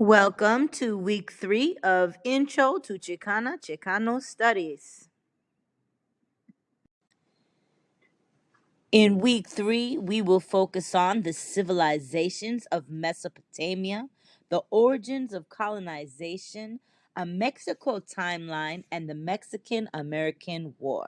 Welcome to week 3 of Intro to Chicana Chicano Studies. In week 3, we will focus on the civilizations of Mesopotamia, the origins of colonization, a Mexico timeline, and the Mexican American War.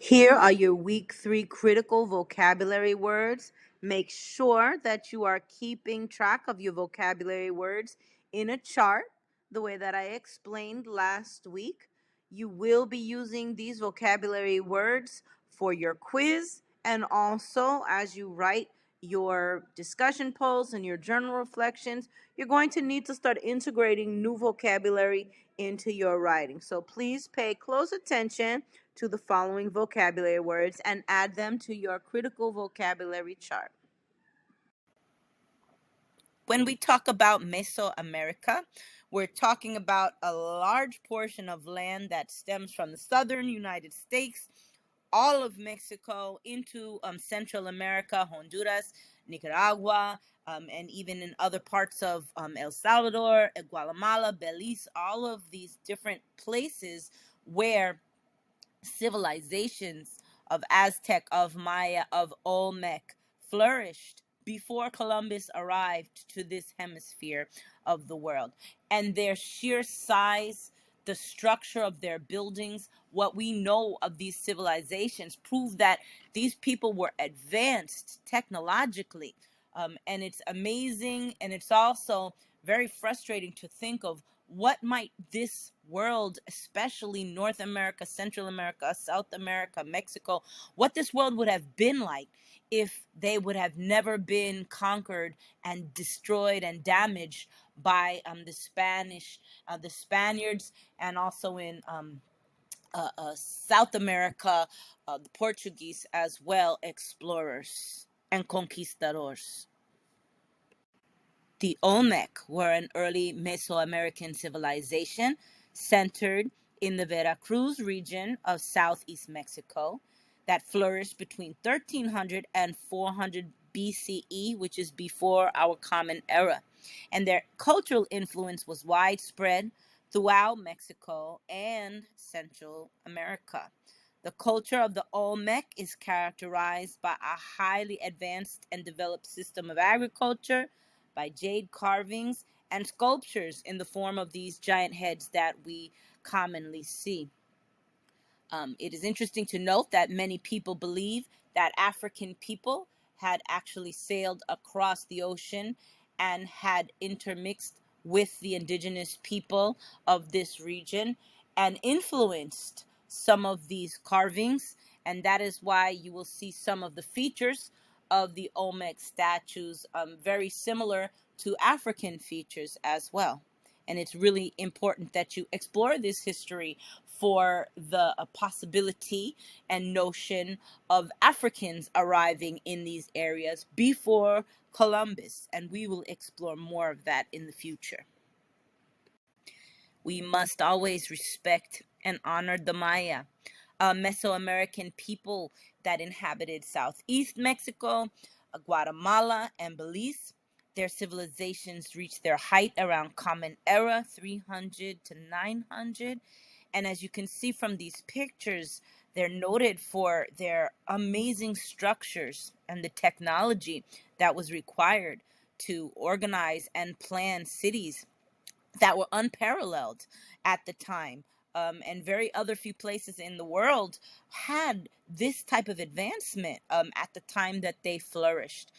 Here are your week 3 critical vocabulary words. Make sure that you are keeping track of your vocabulary words in a chart, the way that I explained last week. You will be using these vocabulary words for your quiz and also as you write your discussion polls and your journal reflections. You're going to need to start integrating new vocabulary into your writing. So please pay close attention to the following vocabulary words and add them to your critical vocabulary chart. When we talk about Mesoamerica, we're talking about a large portion of land that stems from the southern United States, all of Mexico, into Central America, Honduras, Nicaragua, and even in other parts of El Salvador, Guatemala, Belize, all of these different places where civilizations of Aztec, of Maya, of Olmec flourished before Columbus arrived to this hemisphere of the world. And their sheer size, the structure of their buildings, what we know of these civilizations prove that these people were advanced technologically. And it's amazing, and it's also very frustrating to think of what might this world, especially North America, Central America, South America, Mexico, what this world would have been like if they would have never been conquered and destroyed and damaged by the Spaniards, and also in South America, the Portuguese as well, explorers and conquistadors. The Olmec were an early Mesoamerican civilization centered in the Veracruz region of southeast Mexico that flourished between 1300 and 400 BCE, which is before our Common Era. And their cultural influence was widespread throughout Mexico and Central America. The culture of the Olmec is characterized by a highly advanced and developed system of agriculture, by jade carvings and sculptures in the form of these giant heads that we commonly see. It is interesting to note that many people believe that African people had actually sailed across the ocean and had intermixed with the indigenous people of this region and influenced some of these carvings. And that is why you will see some of the features of the Olmec statues very similar to African features as well. And it's really important that you explore this history for the possibility and notion of Africans arriving in these areas before Columbus. And we will explore more of that in the future. We must always respect and honor the Maya, Mesoamerican people that inhabited southeast Mexico, Guatemala, and Belize. Their civilizations reached their height around Common Era, 300 to 900. And as you can see from these pictures, they're noted for their amazing structures and the technology that was required to organize and plan cities that were unparalleled at the time. And very other few places in the world had this type of advancement at the time that they flourished.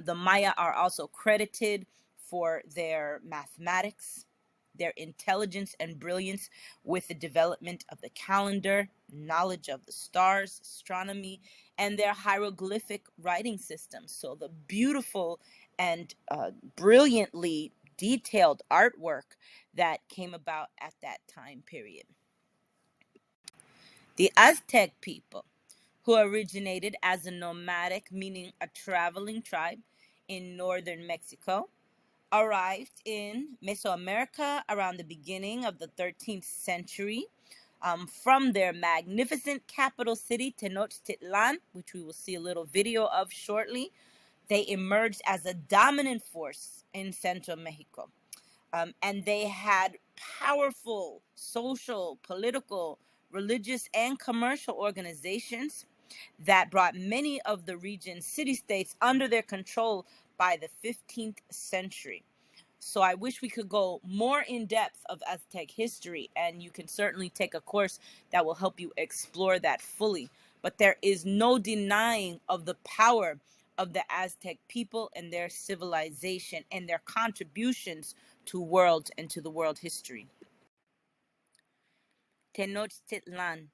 The Maya are also credited for their mathematics, their intelligence and brilliance with the development of the calendar, knowledge of the stars, astronomy, and their hieroglyphic writing systems. So the beautiful and brilliantly detailed artwork that came about at that time period. The Aztec people, who originated as a nomadic, meaning a traveling tribe in northern Mexico, arrived in Mesoamerica around the beginning of the 13th century. from their magnificent capital city, Tenochtitlan, which we will see a little video of shortly. They emerged as a dominant force in Central Mexico. And they had powerful social, political, religious, and commercial organizations that brought many of the region's city-states under their control by the 15th century. So I wish we could go more in depth of Aztec history, and you can certainly take a course that will help you explore that fully. But there is no denying of the power of the Aztec people and their civilization and their contributions to world and to the world history. Tenochtitlan,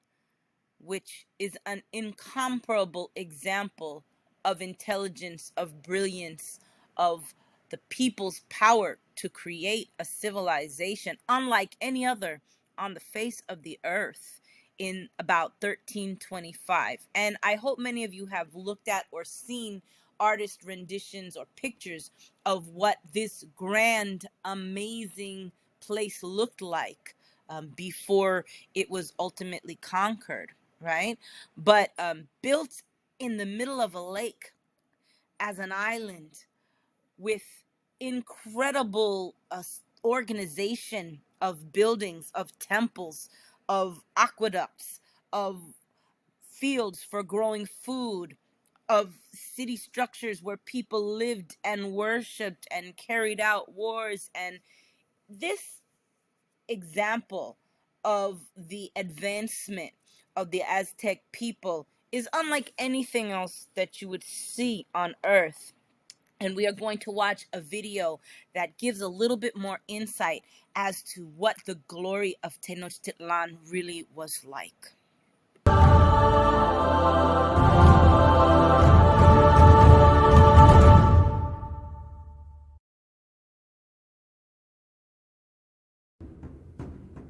which is an incomparable example of intelligence, of brilliance, of the people's power to create a civilization unlike any other on the face of the earth in about 1325. And I hope many of you have looked at or seen artist renditions or pictures of what this grand, amazing place looked like before it was ultimately conquered, right? But built in the middle of a lake as an island with incredible organization of buildings, of temples, of aqueducts, of fields for growing food, of city structures where people lived and worshiped and carried out wars. And this example of the advancement of the Aztec people is unlike anything else that you would see on earth. And we are going to watch a video that gives a little bit more insight as to what the glory of Tenochtitlan really was like.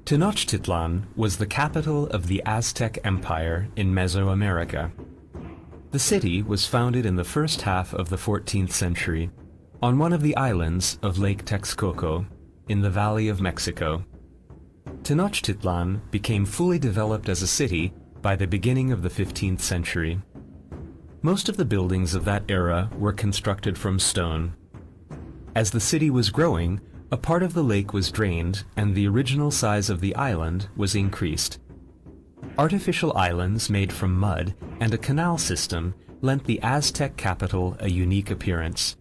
Tenochtitlan was the capital of the Aztec Empire in Mesoamerica. The city was founded in the first half of the 14th century on one of the islands of Lake Texcoco in the Valley of Mexico. Tenochtitlan became fully developed as a city by the beginning of the 15th century. Most of the buildings of that era were constructed from stone. As the city was growing, a part of the lake was drained and the original size of the island was increased. Artificial islands made from mud and a canal system lent the Aztec capital a unique appearance.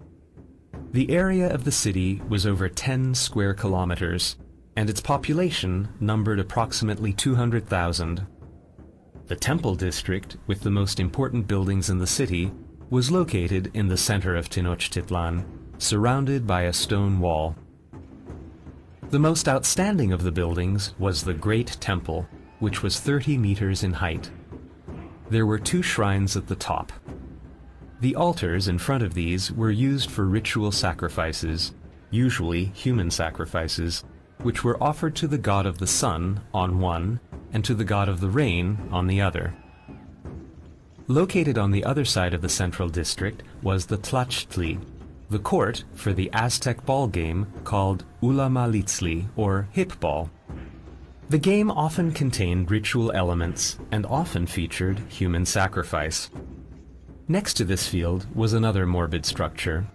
The area of the city was over 10 square kilometers, and its population numbered approximately 200,000. The temple district, with the most important buildings in the city, was located in the center of Tenochtitlan, surrounded by a stone wall. The most outstanding of the buildings was the Great Temple, which was 30 meters in height. There were 2 shrines at the top. The altars in front of these were used for ritual sacrifices, usually human sacrifices, which were offered to the god of the sun on one and to the god of the rain on the other. Located on the other side of the central district was the Tlachtli, the court for the Aztec ball game called Ulamalitzli, or hip ball. The game often contained ritual elements and often featured human sacrifice. Next to this field was another morbid structure.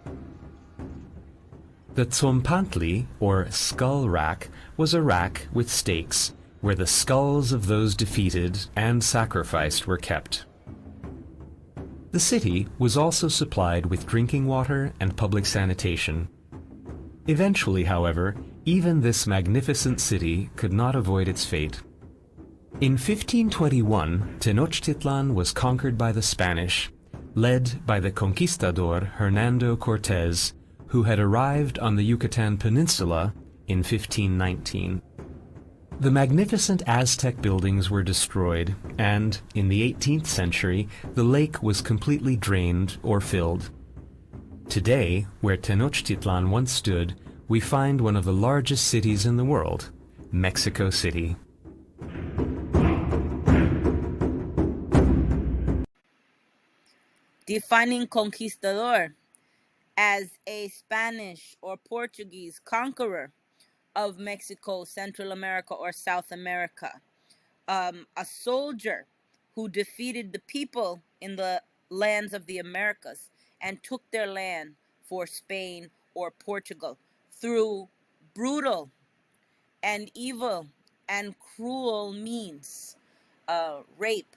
The Tzompantli, or skull rack, was a rack with stakes, where the skulls of those defeated and sacrificed were kept. The city was also supplied with drinking water and public sanitation. Eventually, however, even this magnificent city could not avoid its fate. In 1521, Tenochtitlan was conquered by the Spanish, led by the conquistador Hernando Cortés, who had arrived on the Yucatan Peninsula in 1519. The magnificent Aztec buildings were destroyed, and, in the 18th century, the lake was completely drained or filled. Today, where Tenochtitlan once stood, we find one of the largest cities in the world, Mexico City. Defining conquistador as a Spanish or Portuguese conqueror of Mexico, Central America, or South America. a soldier who defeated the people in the lands of the Americas and took their land for Spain or Portugal through brutal and evil and cruel means, rape,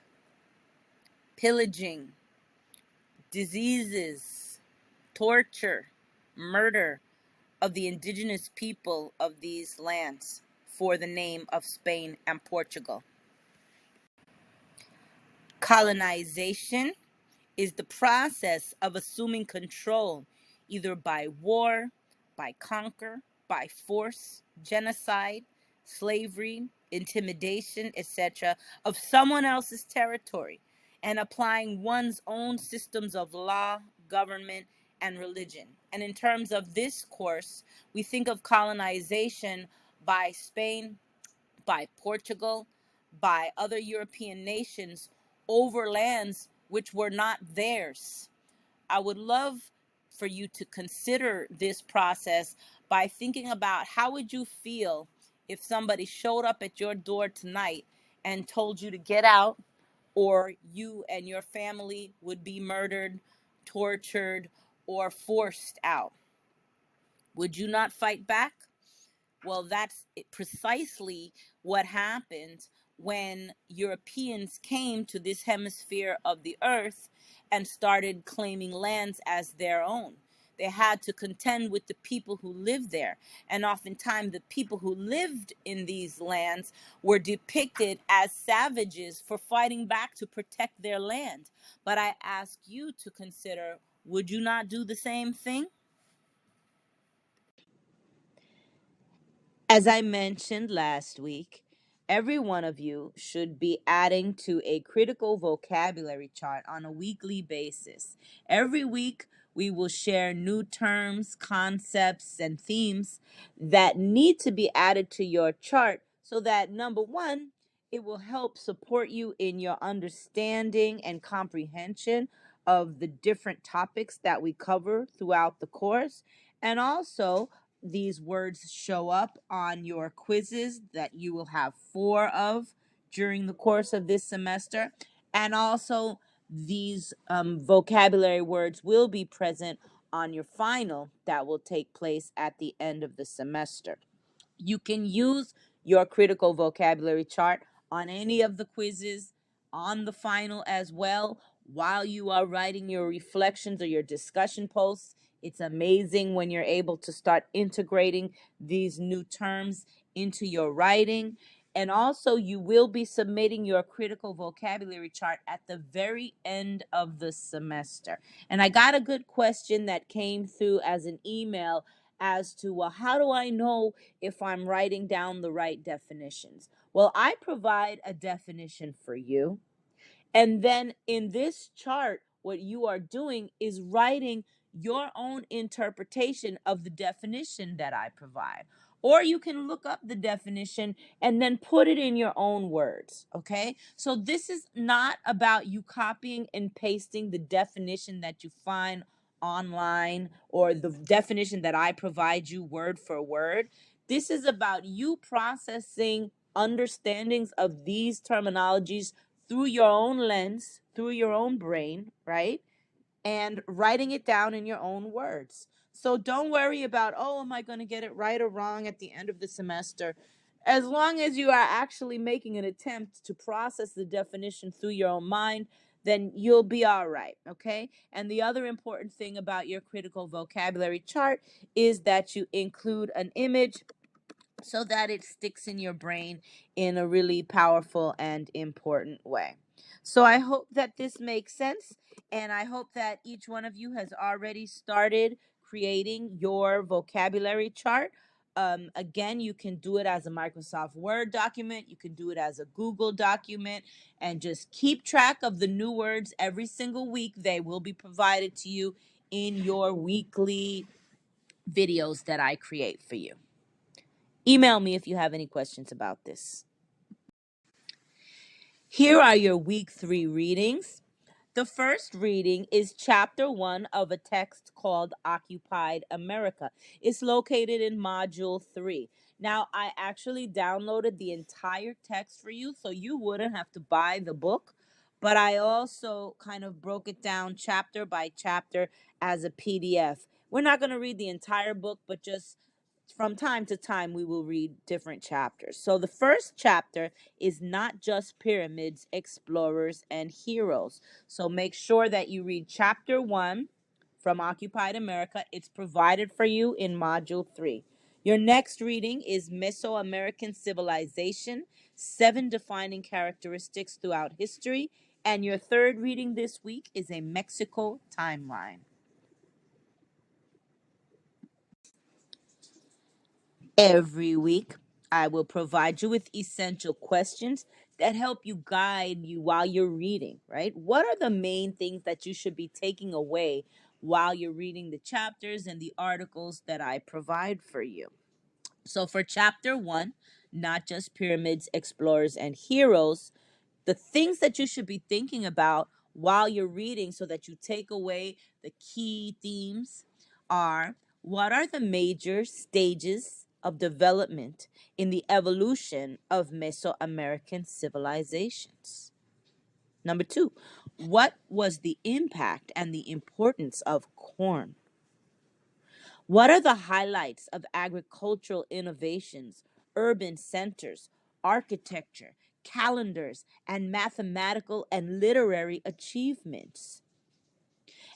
pillaging, diseases, torture, murder of the indigenous people of these lands for the name of Spain and Portugal. Colonization is the process of assuming control, either by war, by conquer, by force, genocide, slavery, intimidation, etc., of someone else's territory, and applying one's own systems of law, government, and religion. And in terms of this course, we think of colonization by Spain, by Portugal, by other European nations over lands which were not theirs. I would love for you to consider this process by thinking about how would you feel if somebody showed up at your door tonight and told you to get out, or you and your family would be murdered, tortured, or forced out. Would you not fight back? Well, that's precisely what happened when Europeans came to this hemisphere of the earth and started claiming lands as their own. They had to contend with the people who lived there. And oftentimes, the people who lived in these lands were depicted as savages for fighting back to protect their land. But I ask you to consider, would you not do the same thing? As I mentioned last week, every one of you should be adding to a critical vocabulary chart on a weekly basis. Every week, we will share new terms, concepts, and themes that need to be added to your chart so that, number one, it will help support you in your understanding and comprehension of the different topics that we cover throughout the course. And also, these words show up on your quizzes that you will have 4 of during the course of this semester. And also, these vocabulary words will be present on your final that will take place at the end of the semester. You can use your critical vocabulary chart on any of the quizzes, on the final as well, while you are writing your reflections or your discussion posts. It's amazing when you're able to start integrating these new terms into your writing. And also, you will be submitting your critical vocabulary chart at the very end of the semester. And I got a good question that came through as an email as to, well, how do I know if I'm writing down the right definitions? Well, I provide a definition for you. And then in this chart, what you are doing is writing your own interpretation of the definition that I provide. Or you can look up the definition and then put it in your own words. Okay. So this is not about you copying and pasting the definition that you find online or the definition that I provide you word for word. This is about you processing understandings of these terminologies through your own lens, through your own brain, right? And writing it down in your own words. So don't worry about, oh, am I going to get it right or wrong at the end of the semester? As long as you are actually making an attempt to process the definition through your own mind, then you'll be all right, okay? And the other important thing about your critical vocabulary chart is that you include an image so that it sticks in your brain in a really powerful and important way. So I hope that this makes sense, and I hope that each one of you has already started creating your vocabulary chart. Again, you can do it as a Microsoft Word document, you can do it as a Google document, and just keep track of the new words every single week. They will be provided to you in your weekly videos that I create for you. Email me if you have any questions about this. Here are your week 3 readings. The first reading is chapter 1 of a text called Occupied America. It's located in module 3. Now, I actually downloaded the entire text for you, so you wouldn't have to buy the book. But I also kind of broke it down chapter by chapter as a PDF. We're not going to read the entire book, but just from time to time, we will read different chapters. So the first chapter is not just pyramids, explorers, and heroes. So make sure that you read chapter 1 from Occupied America. It's provided for you in Module 3. Your next reading is Mesoamerican Civilization, 7 Defining Characteristics Throughout History. And your third reading this week is a Mexico Timeline. Every week, I will provide you with essential questions that help you guide you while you're reading, right? What are the main things that you should be taking away while you're reading the chapters and the articles that I provide for you? So, for chapter 1, not just pyramids, explorers, and heroes, the things that you should be thinking about while you're reading so that you take away the key themes are: what are the major stages of development in the evolution of Mesoamerican civilizations? Number 2, what was the impact and the importance of corn? What are the highlights of agricultural innovations, urban centers, architecture, calendars, and mathematical and literary achievements?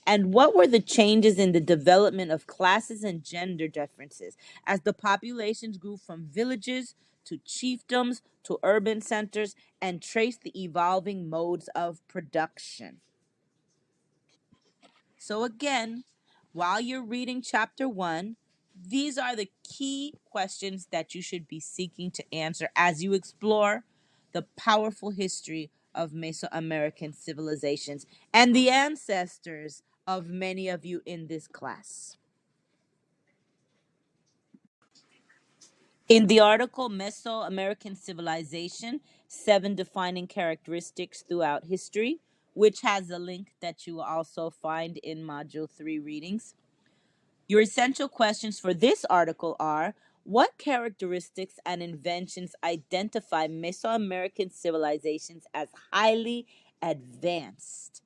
And what were the changes in the development of classes and gender differences as the populations grew from villages to chiefdoms to urban centers and traced the evolving modes of production? So, again, while you're reading chapter 1, these are the key questions that you should be seeking to answer as you explore the powerful history of Mesoamerican civilizations and the ancestors of many of you in this class. In the article Mesoamerican Civilization, 7 Defining Characteristics Throughout History, which has a link that you will also find in Module 3 readings, your essential questions for this article are: what characteristics and inventions identify Mesoamerican civilizations as highly advanced?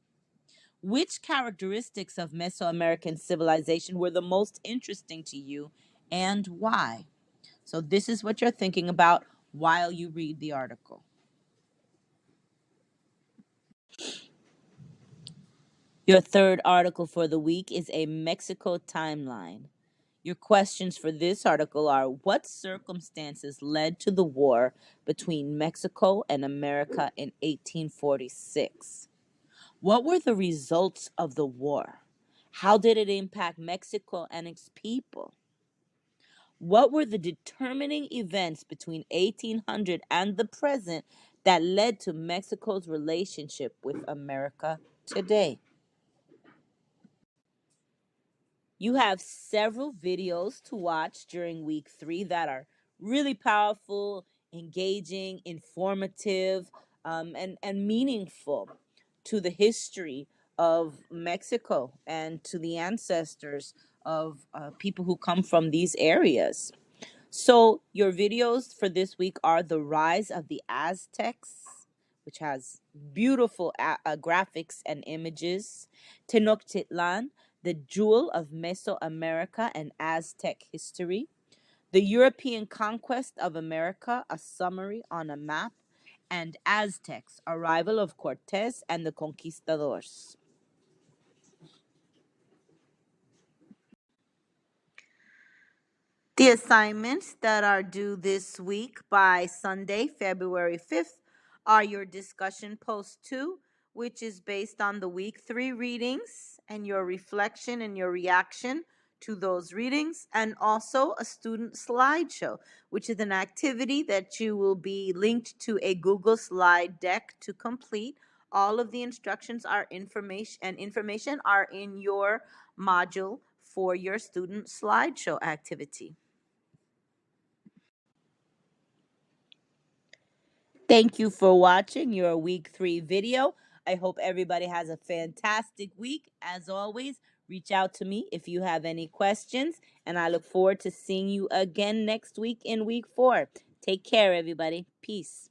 Which characteristics of Mesoamerican civilization were the most interesting to you and why? So, this is what you're thinking about while you read the article. Your third article for the week is a Mexico timeline. Your questions for this article are: what circumstances led to the war between Mexico and America in 1846? What were the results of the war? How did it impact Mexico and its people? What were the determining events between 1800 and the present that led to Mexico's relationship with America today? You have several videos to watch during week 3 that are really powerful, engaging, informative, and meaningful to the history of Mexico and to the ancestors of people who come from these areas. So, your videos for this week are The Rise of the Aztecs, which has beautiful graphics and images, Tenochtitlan, the Jewel of Mesoamerica and Aztec History, The European Conquest of America, a summary on a map, and Aztecs, Arrival of Cortez and the Conquistadors. The assignments that are due this week by Sunday, February 5th, are your discussion post 2, which is based on the week 3 readings and your reflection and your reaction to those readings, and also a student slideshow, which is an activity that you will be linked to a Google slide deck to complete. All of the instructions are information are in your module for your student slideshow activity. Thank you for watching your week 3 video. I hope everybody has a fantastic week. As always, Reach out to me if you have any questions, and I look forward to seeing you again next week in week 4. Take care, everybody. Peace.